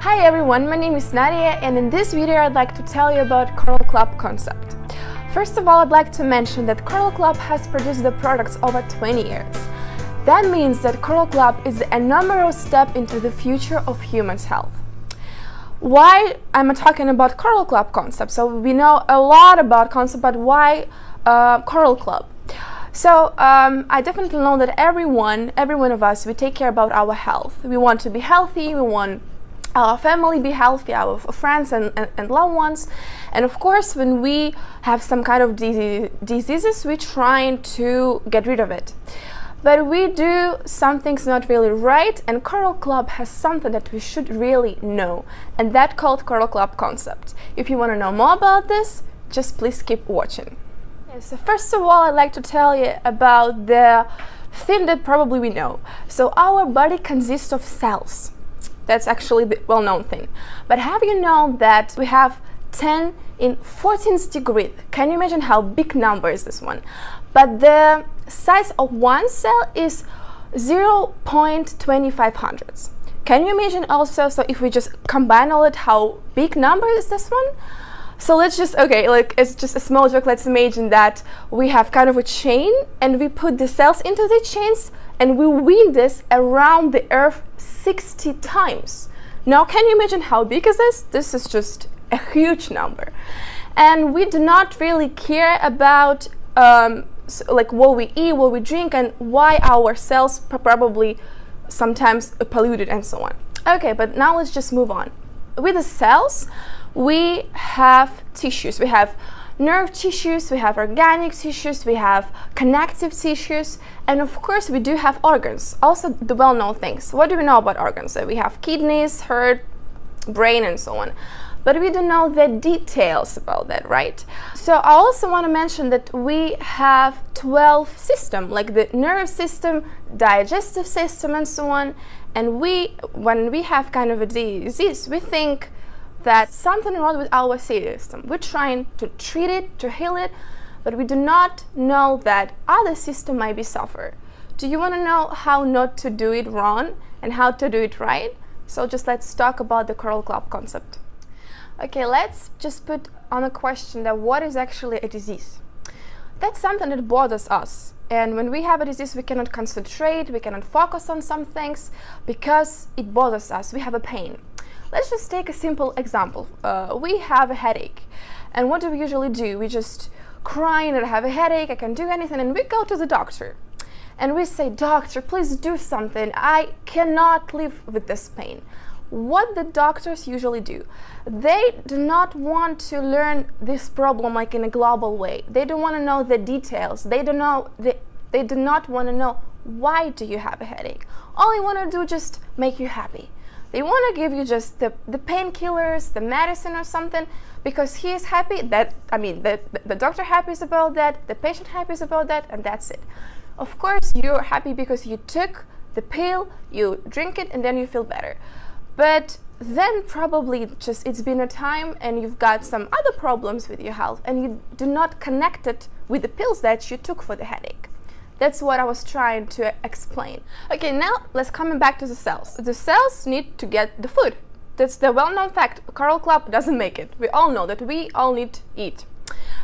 Hi everyone, my name is Nadia, and in this video I'd like to tell you about Korallovый Club concept. First of all, I'd like to mention that Korallovый Club has produced the products over 20 years. That means that Korallovый Club is a numerical step into the future of human's health. Why I'm talking about Korallovый Club concept? So we know a lot about concept, but why Korallovый Club? So I definitely know that every one of us, we take care about our health. We want to be healthy, we want our family be healthy, our friends and loved ones. And of course, when we have some kind of diseases, we're trying to get rid of it. But we do some things not really right, and Korallovый Club has something that we should really know, and that called Korallovый Club concept. If you want to know more about this, just please keep watching. So first of all, I'd like to tell you about the thing that probably we know. So our body consists of cells. That's actually the well-known thing. But have you known that we have 10 in 14th degree? Can you imagine how big number is this one? But the size of one cell is 0.2500. Can you imagine also, so if we just combine all it, how big number is this one? So let's just, okay, like it's just a small joke, let's imagine that we have kind of a chain and we put the cells into the chains and we wind this around the earth 60 times. Now can you imagine how big is this? This is just a huge number. And we do not really care about like what we eat, what we drink, and why our cells probably sometimes polluted and so on. Okay, but now let's just move on. With the cells, we have tissues. We have nerve tissues, we have organic tissues, we have connective tissues, and of course we do have organs. Also the well-known things. What do we know about organs? So we have kidneys, heart, brain, and so on. But we don't know the details about that, right? So I also want to mention that we have 12 systems, like the nerve system, digestive system, and so on. And when we have kind of a disease, we think that something wrong with our system. We're trying to treat it, to heal it, but we do not know that other system might be suffer. Do you want to know how not to do it wrong and how to do it right? So just let's talk about the Korallovый Club concept. Okay, let's just put on a question that what is actually a disease? That's something that bothers us. And when we have a disease, we cannot concentrate, we cannot focus on some things because it bothers us, we have a pain. Let's just take a simple example. We have a headache. And what do we usually do? We just cry and I have a headache, I can't do anything, and we go to the doctor. And we say, doctor, please do something. I cannot live with this pain. What the doctors usually do, they do not want to learn this problem like in a global way. They don't want to know the details. They do not want to know why do you have a headache. All they want to do is just make you happy. They want to give you just the painkillers, the medicine or something, because he is happy, that, I mean, the doctor happy is about that, the patient happy is about that, and that's it. Of course, you're happy because you took the pill, you drink it, and then you feel better. But then probably just it's been a time and you've got some other problems with your health and you do not connect it with the pills that you took for the headache. That's what I was trying to explain. Okay, now let's come back to the cells. The cells need to get the food. That's the well-known fact. Korallovый Club doesn't make it. We all know that we all need to eat.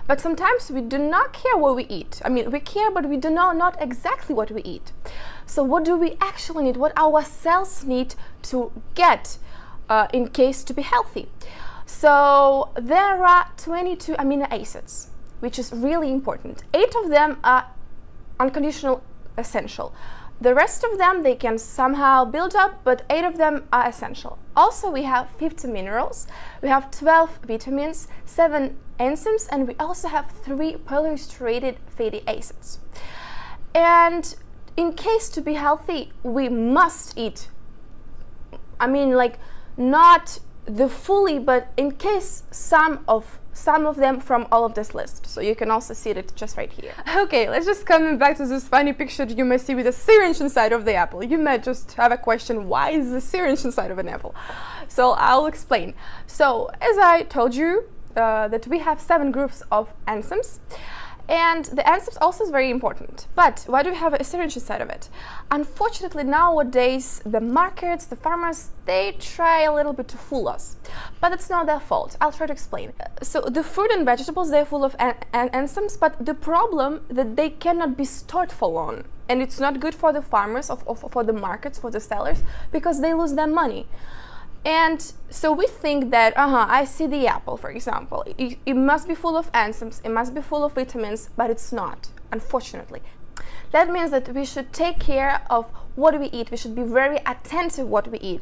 But sometimes we do not care what we eat. I mean, we care, but we do not exactly what we eat. So what do we actually need? What our cells need to get in case to be healthy? So there are 22 amino acids, which is really important. 8 of them are unconditional essential. The rest of them they can somehow build up, but 8 of them are essential. Also we have 50 minerals, we have 12 vitamins, 7 enzymes, and we also have 3 polyunsaturated fatty acids. And in case to be healthy, we must eat. I mean, like not the fully, but in case some of them from all of this list. So you can also see it just right here. Okay, let's just come back to this funny picture that you may see with a syringe inside of the apple. You might just have a question, why is the syringe inside of an apple? So I'll explain. So as I told you, that we have 7 groups of enzymes, And the enzymes also is very important. But why do we have a syringe inside of it? Unfortunately, nowadays, the markets, the farmers, they try a little bit to fool us. But it's not their fault. I'll try to explain. So the fruit and vegetables, they're full of enzymes, but the problem that they cannot be stored for long. And it's not good for the farmers, for the markets, for the sellers, because they lose their money. And so we think that, I see the apple, for example. It must be full of enzymes, it must be full of vitamins, but it's not, unfortunately. That means that we should take care of what we eat. We should be very attentive what we eat.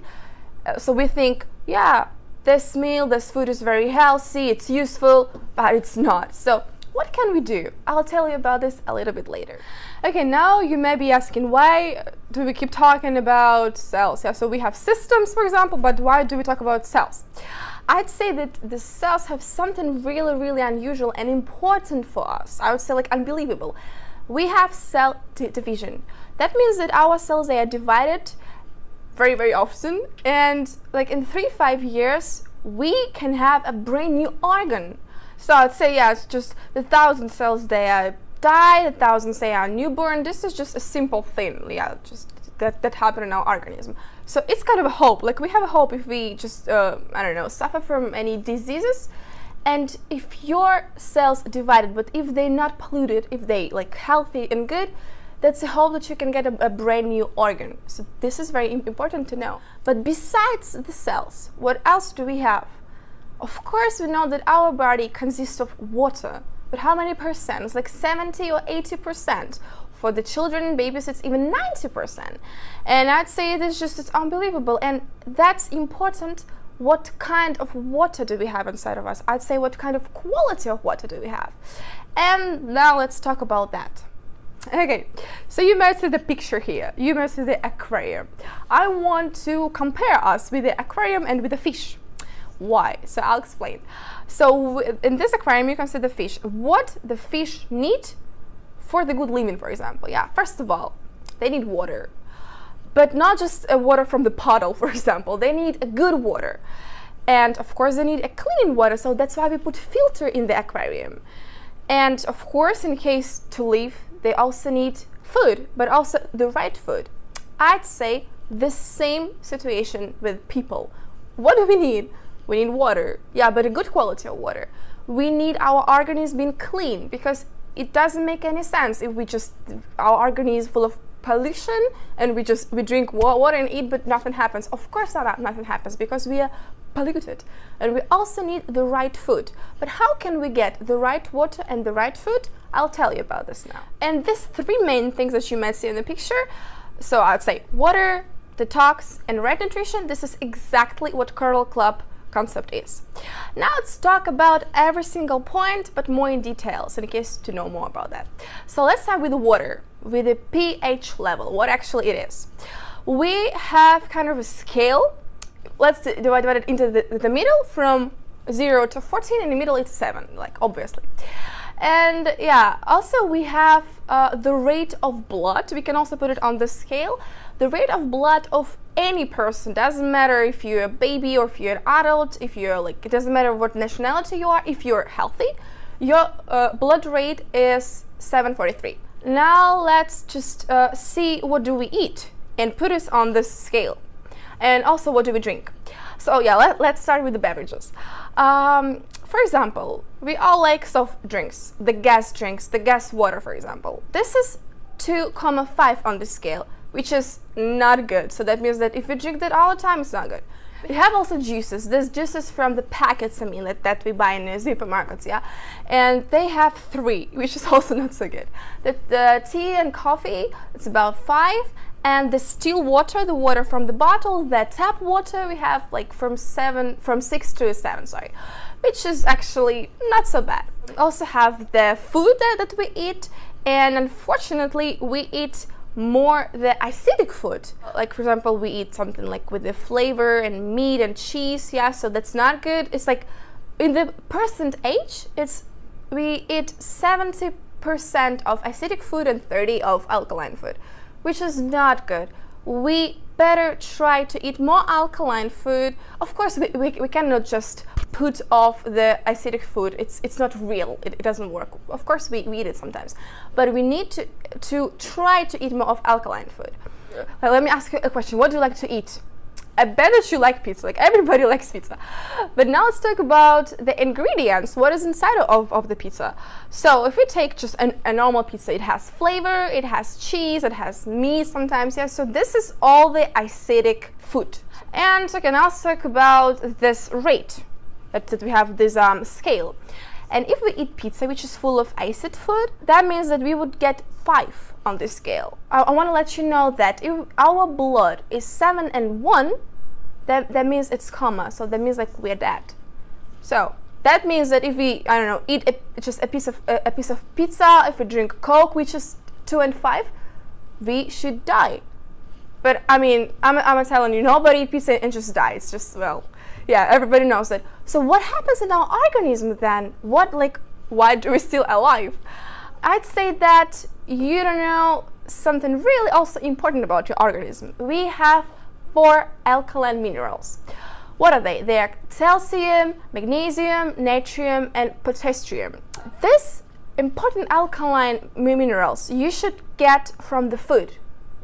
So we think, yeah, this meal, this food is very healthy, it's useful, but it's not. So what can we do? I'll tell you about this a little bit later. Okay, now you may be asking, why do we keep talking about cells? Yeah, so we have systems, for example, but why do we talk about cells? I'd say that the cells have something really, really unusual and important for us. I would say like unbelievable. We have cell division. That means that our cells, they are divided very, very often, and like in 3-5 years, we can have a brand new organ. So I'd say, yeah, it's just the 1,000 cells, they are die, the 1,000 say are newborn. This is just a simple thing, yeah, just that happened in our organism. So it's kind of a hope, like we have a hope if we just, I don't know, suffer from any diseases. And if your cells divided, but if they're not polluted, if they like healthy and good, that's a hope that you can get a brand new organ. So this is very important to know. But besides the cells, what else do we have? Of course, we know that our body consists of water, but how many percent? It's like 70 or 80%. For the children and babies, it's even 90%. And I'd say it's unbelievable. And that's important. What kind of water do we have inside of us? I'd say what kind of quality of water do we have? And now let's talk about that. Okay, so you might see the picture here. You might see the aquarium. I want to compare us with the aquarium and with the fish. Why? So I'll explain. So in this aquarium, you can see the fish. What the fish need for the good living, for example. Yeah, first of all, they need water. But not just water from the bottle, for example. They need a good water. And of course, they need a clean water. So that's why we put filter in the aquarium. And of course, in case to live, they also need food, but also the right food. I'd say the same situation with people. What do we need? We need water, yeah, but a good quality of water. We need our organism being clean, because it doesn't make any sense if our organism is full of pollution and we drink water and eat, but nothing happens. Of course nothing happens, because we are polluted. And we also need the right food. But how can we get the right water and the right food? I'll tell you about this now. And these three main things that you might see in the picture, so I'd say water, detox, and right nutrition, this is exactly what Corallovый Club concept is. Now let's talk about every single point, but more in details, in case to know more about that. So let's start with the water, with the pH level, what actually it is. We have kind of a scale. Let's divide it into the middle from 0 to 14, in the middle it's 7, like obviously. And yeah, also we have the rate of blood. We can also put it on the scale. The rate of blood of any person, doesn't matter if you're a baby or if you're an adult, if you're like, it doesn't matter what nationality you are, if you're healthy, your blood rate is 743. Now let's just see what do we eat and put us on this scale. And also what do we drink. So yeah, let's start with the beverages. For example, we all like soft drinks, the gas drinks, the gas water, for example. This is 2,5 on the scale, which is not good. So that means that if you drink that all the time, it's not good. We have also juices. There's juices from the packets, I mean, that we buy in the supermarkets, yeah? And they have 3, which is also not so good. The tea and coffee, it's about 5. And the still water, the water from the bottle, the tap water, we have like from 6 to 7, sorry, which is actually not so bad. We also have the food that we eat, and unfortunately we eat more the acidic food. Like for example, we eat something like with the flavor and meat and cheese, yeah, so that's not good. It's like in the percent age, we eat 70% of acidic food and 30% of alkaline food, which is not good. We better try to eat more alkaline food. Of course, we cannot just put off the acidic food. It's not real. It doesn't work. Of course, we eat it sometimes, but we need to try to eat more of alkaline food. Let me ask you a question. What do you like to eat? I bet that you like pizza, like everybody likes pizza. But now let's talk about the ingredients, what is inside of the pizza. So if we take just a normal pizza, it has flavor, it has cheese, it has meat sometimes, yeah. So this is all the acidic food. And okay, now let's talk about this rate, that we have this scale. And if we eat pizza which is full of acid food, that means that we would get 5 on this scale. I want to let you know that if our blood is 7 and 1, that means it's coma, so that means like we're dead. So that means that if we, I don't know, eat just a piece of pizza, if we drink Coke which is 2 and 5, we should die. But I mean, I'm telling you, nobody eat pizza and just die. It's just, well, yeah, everybody knows that. So what happens in our organism then? Why do we still alive? I'd say that you don't know something really also important about your organism. We have 4 alkaline minerals. What are they? They are calcium, magnesium, natrium, and potassium. These important alkaline minerals you should get from the food,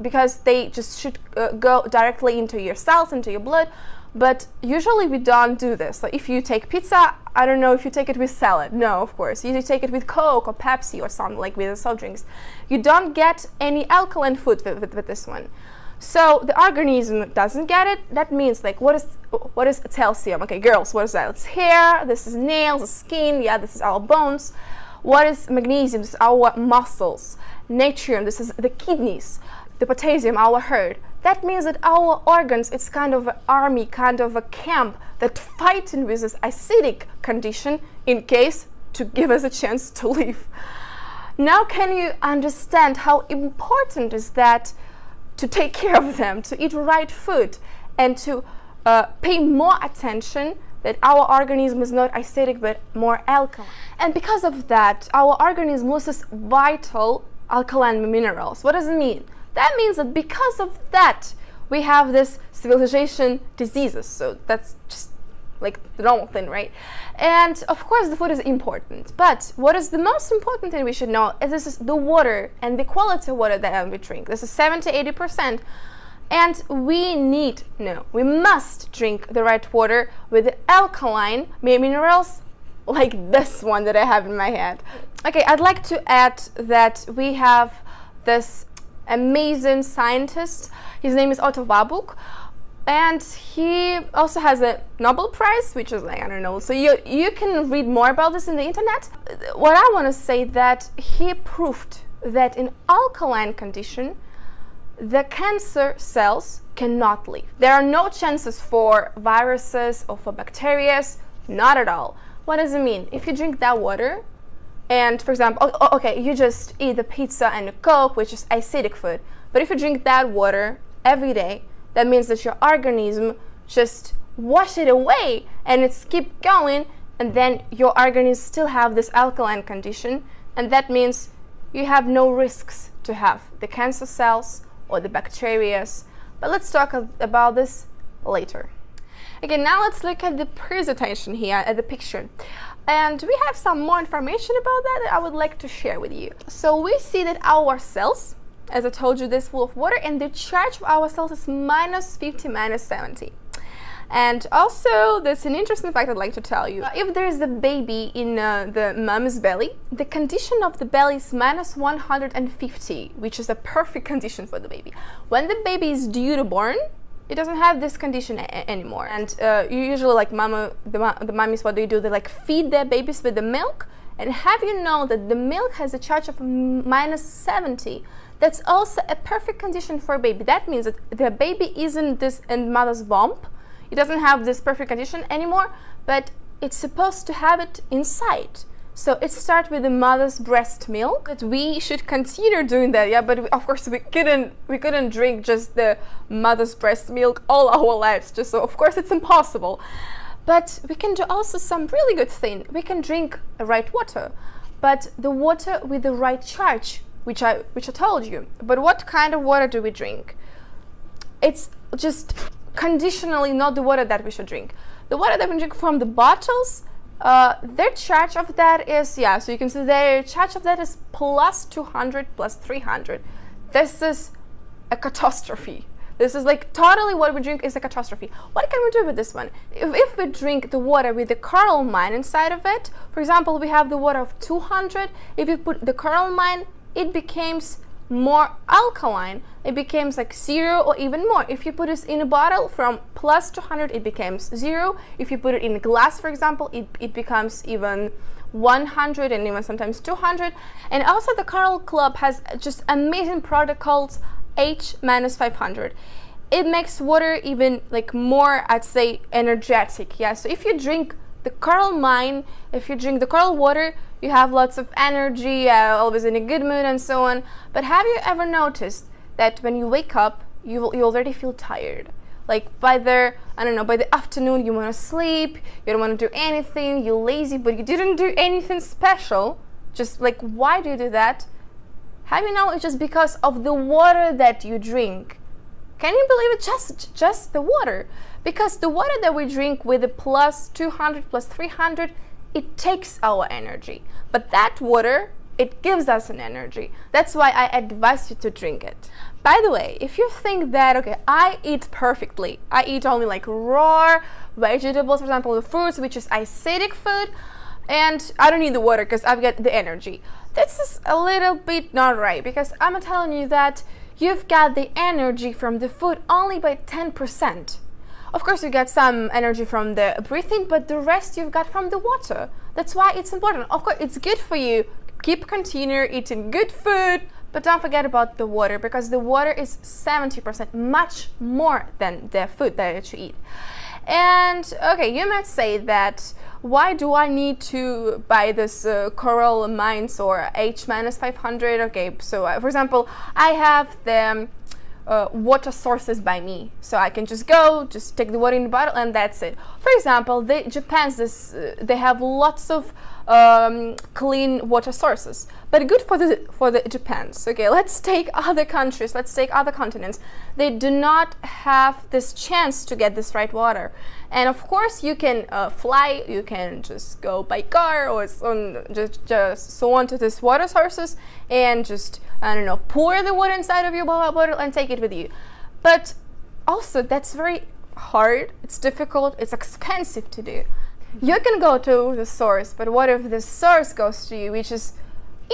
because they just should go directly into your cells, into your blood. But usually we don't do this. So if you take pizza, I don't know if you take it with salad. No, of course. You take it with Coke or Pepsi or something, like with the soft drinks. You don't get any alkaline food with this one. So the organism doesn't get it. That means, like, what is calcium? Okay, girls, what is that? It's hair, this is nails, skin, yeah, this is our bones. What is magnesium? This is our muscles. Natrium, this is the kidneys. The potassium, our heart. That means that our organs, it's kind of an army, kind of a camp that fighting with this acidic condition in case to give us a chance to live. Now can you understand how important is that to take care of them, to eat right food, and to pay more attention that our organism is not acidic but more alkaline. And because of that, our organism loses vital alkaline minerals. What does it mean? That means that because of that, we have this civilization diseases. So that's just like the normal thing, right? And of course the food is important, but what is the most important thing we should know is this is the water and the quality of water that we drink. This is 70–80%. And we must drink the right water with the alkaline minerals like this one that I have in my head. Okay, I'd like to add that we have this amazing scientist. His name is Otto Warburg, and he also has a Nobel Prize, which is like, I don't know, so you can read more about this in the internet. What I want to say that he proved that in alkaline condition the cancer cells cannot live. There are no chances for viruses or for bacteria, not at all. What does it mean? If you drink that water, and for example, okay, you just eat the pizza and the Coke, which is acidic food, but if you drink that water every day, that means that your organism just wash it away and it's keep going, and then your organism still have this alkaline condition, and that means you have no risks to have the cancer cells or the bacteria. But let's talk about this later. Okay, now let's look at the presentation here at the picture. And we have some more information about that I would like to share with you. So we see that our cells, as I told you, this full of water, and the charge of our cells is -50, -70. And also, there's an interesting fact I'd like to tell you. If there's a baby in the mom's belly, the condition of the belly is -150, which is a perfect condition for the baby. When the baby is due to born, it doesn't have this condition anymore. And usually, like the mummies, what do? They like feed their babies with the milk. And have you know that the milk has a charge of -70? That's also a perfect condition for a baby. That means that the baby isn't this in mother's womb. It doesn't have this perfect condition anymore, but it's supposed to have it inside. So it starts with the mother's breast milk. That we should consider doing that, yeah. But of course we couldn't drink just the mother's breast milk all our lives. Just so of course it's impossible. But we can do also some really good thing. We can drink the right water, but the water with the right charge, which I told you. But what kind of water do we drink? it's just conditionally not the water that we should drink. The water that we drink from the bottles, their charge of that is, yeah, so you can see their charge of that is plus 200, plus 300. This is a catastrophe. This is like totally what we drink is a catastrophe. What can we do with this one? If we drink the water with the coralline inside of it, for example, we have the water of 200. If you put the coralline, it becomes more alkaline. It becomes like 0 or even more. If you put this in a bottle from plus 200, it becomes 0. If you put it in a glass, for example, it becomes even 100 and even sometimes 200. And also the Korallovy Club has just amazing product called H-500. It makes water even like more, I'd say, energetic. Yeah, so if you drink the coral mine, if you drink the coral water, you have lots of energy, always in a good mood and so on. But have you ever noticed that when you wake up, you already feel tired? Like by the, I don't know, by the afternoon you want to sleep, you don't want to do anything, you're lazy, but you didn't do anything special. Just like, why do you do that? Have you know it's just because of the water that you drink. Can you believe it? Just the water. Because the water that we drink with the plus 200, plus 300, it takes our energy. But that water, it gives us an energy. That's why I advise you to drink it. By the way, if you think that, okay, I eat perfectly, I eat only like raw vegetables, for example, the fruits, which is acidic food, and I don't need the water because I've got the energy. This is a little bit not right, because I'm telling you that you've got the energy from the food only by 10%. Of course, you get some energy from the breathing, but the rest you've got from the water. That's why it's important. Of course, it's good for you. Continue eating good food, but don't forget about the water, because the water is 70%, much more than the food that you eat. And okay, you might say that, why do I need to buy this coral mines or H-500? Okay, so for example, I have the water sources by me, so I can just take the water in the bottle and that's it. For example, they have lots of clean water sources, but good for the Japans. Okay, let's take other countries, let's take other continents. They do not have this chance to get this right water. And of course, you can fly, you can just go by car or just so on to these water sources and just, I don't know, pour the water inside of your bottle and take it with you. But also, that's very hard, it's difficult, it's expensive to do. You can go to the source, but what if the source goes to you, which is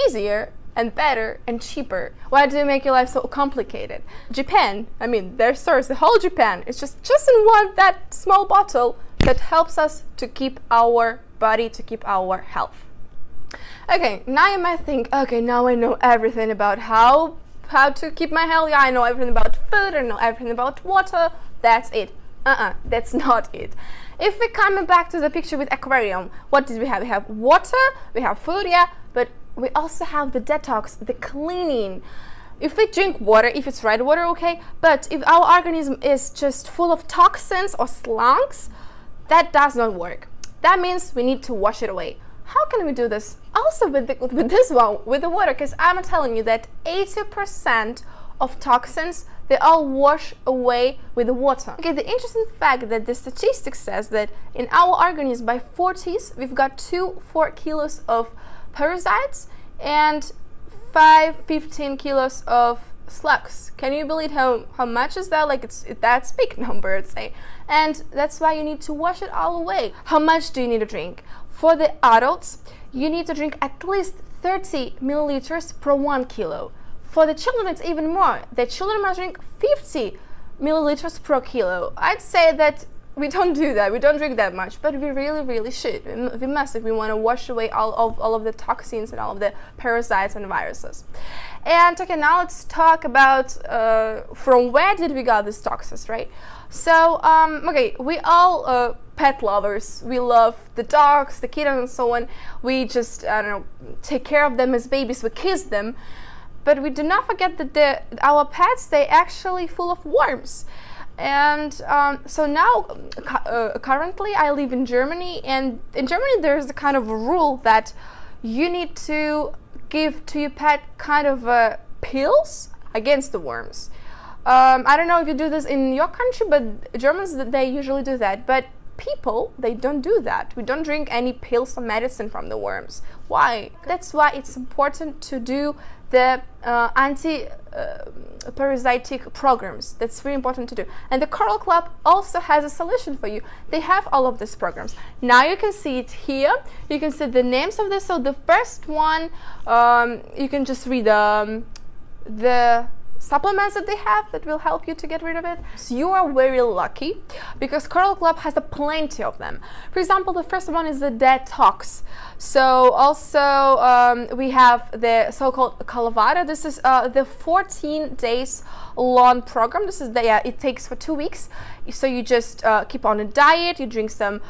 easier and better and cheaper? Why do you make your life so complicated? Japan, I mean, their source, the whole Japan, is just in that small bottle that helps us to keep our body, to keep our health. Okay, now you might think, okay, now I know everything about how to keep my health. Yeah, I know everything about food, I know everything about water. That's it. That's not it. If we're coming back to the picture with aquarium, what did we have? We have water, we have food, yeah, but we also have the detox, the cleaning. If we drink water, if it's red water, okay, but if our organism is just full of toxins or slunks, that does not work. That means we need to wash it away. How can we do this? Also with this one, with the water, because I'm telling you that 80% of toxins, they all wash away with the water. Okay, the interesting fact that the statistics says that in our organism by 40s, we've got 4 kilos of parasites and 15 kilos of slugs. Can you believe how much is that? Like that's big number, I'd say. And that's why you need to wash it all away. How much do you need to drink? For the adults, you need to drink at least 30 milliliters per 1 kilo. For the children, it's even more. The children must drink 50 milliliters per kilo. I'd say that we don't do that. We don't drink that much, but we really, really should. We must if we want to wash away all of the toxins and all of the parasites and viruses. And okay, now let's talk about from where did we get these toxins, right? So, okay, we all pet lovers. We love the dogs, the kittens, and so on. We just, I don't know, take care of them as babies. We kiss them. But we do not forget that our pets, they're actually full of worms. And so now, currently, I live in Germany, and in Germany there's a kind of a rule that you need to give to your pet kind of pills against the worms. I don't know if you do this in your country, but Germans, they usually do that. But people, they don't do that. We don't drink any pills or medicine from the worms. Why? That's why it's important to do the anti-parasitic programs. That's very important to do. And the Coral Club also has a solution for you. They have all of these programs. Now you can see it here. You can see the names of this. So the first one, you can just read the supplements that they have that will help you to get rid of it. So you are very lucky because Coral Club has plenty of them. For example, the first one is the detox. So also we have the so-called Calavada. This is the 14 days long program. This is it takes for 2 weeks. So you just keep on a diet, you drink some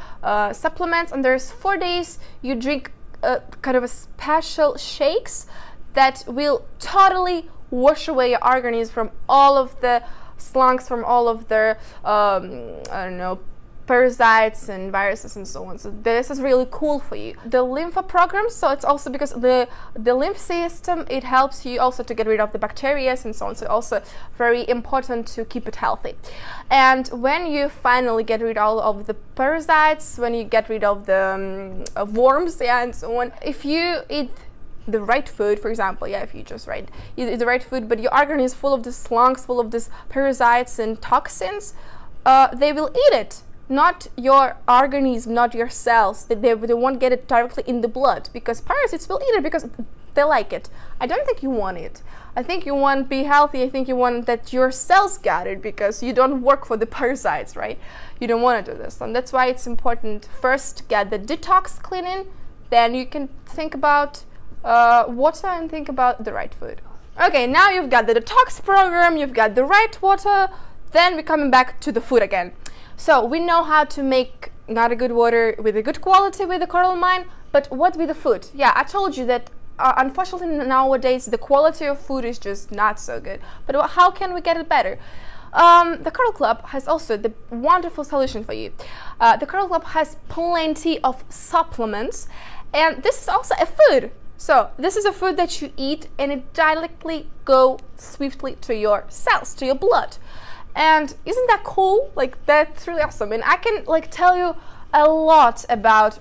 supplements, and there's 4 days you drink kind of a special shakes that will totally wash away your organism from all of the slunks, from all of the I don't know, parasites and viruses and so on. So this is really cool for you. The lymph program, so it's also because the lymph system, it helps you also to get rid of the bacteria and so on. So also very important to keep it healthy. And when you finally get rid of all of the parasites, when you get rid of the worms, and so on, if you eat the right food, for example, if you just eat the right food, but your organism is full of these slunks, full of these parasites and toxins, they will eat it. Not your organism, not your cells. They won't get it directly in the blood, because parasites will eat it because they like it. I don't think you want it. I think you want to be healthy. I think you want that your cells get it, because you don't work for the parasites, right? You don't want to do this. And that's why it's important first get the detox cleaning, then you can think about water and think about the right food. Okay, now you've got the detox program, you've got the right water, then we're coming back to the food again. So we know how to make not a good water with a good quality with the coral mine, but what with the food? Yeah, I told you that unfortunately nowadays the quality of food is just not so good. But how can we get it better? The Coral Club has also the wonderful solution for you. The Coral Club has plenty of supplements, and this is also a food. So this is a food that you eat and it directly goes swiftly to your cells, to your blood. And isn't that cool? Like, that's really awesome. And I can tell you a lot about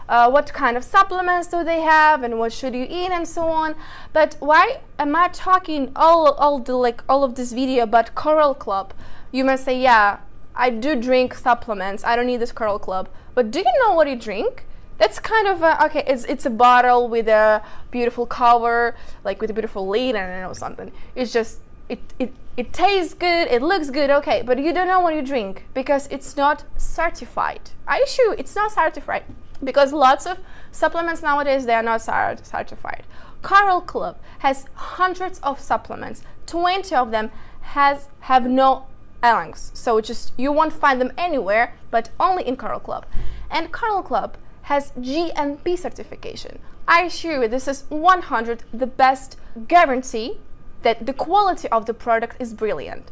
what kind of supplements do they have and what should you eat and so on. But why am I talking all of this video about Coral Club? You must say, yeah, I do drink supplements. I don't need this Coral Club. But do you know what you drink? That's kind of okay. It's a bottle with a beautiful cover, like with a beautiful lid, and I don't know something. It's just it tastes good, it looks good, okay, but you don't know what you drink because it's not certified. I assure you, it's not certified because lots of supplements nowadays, they are not certified. Coral Club has hundreds of supplements. 20 of them have no lungs, so just you won't find them anywhere, but only in Coral Club. And Coral Club has GMP certification. I assure you, this is 100 the best guarantee that the quality of the product is brilliant.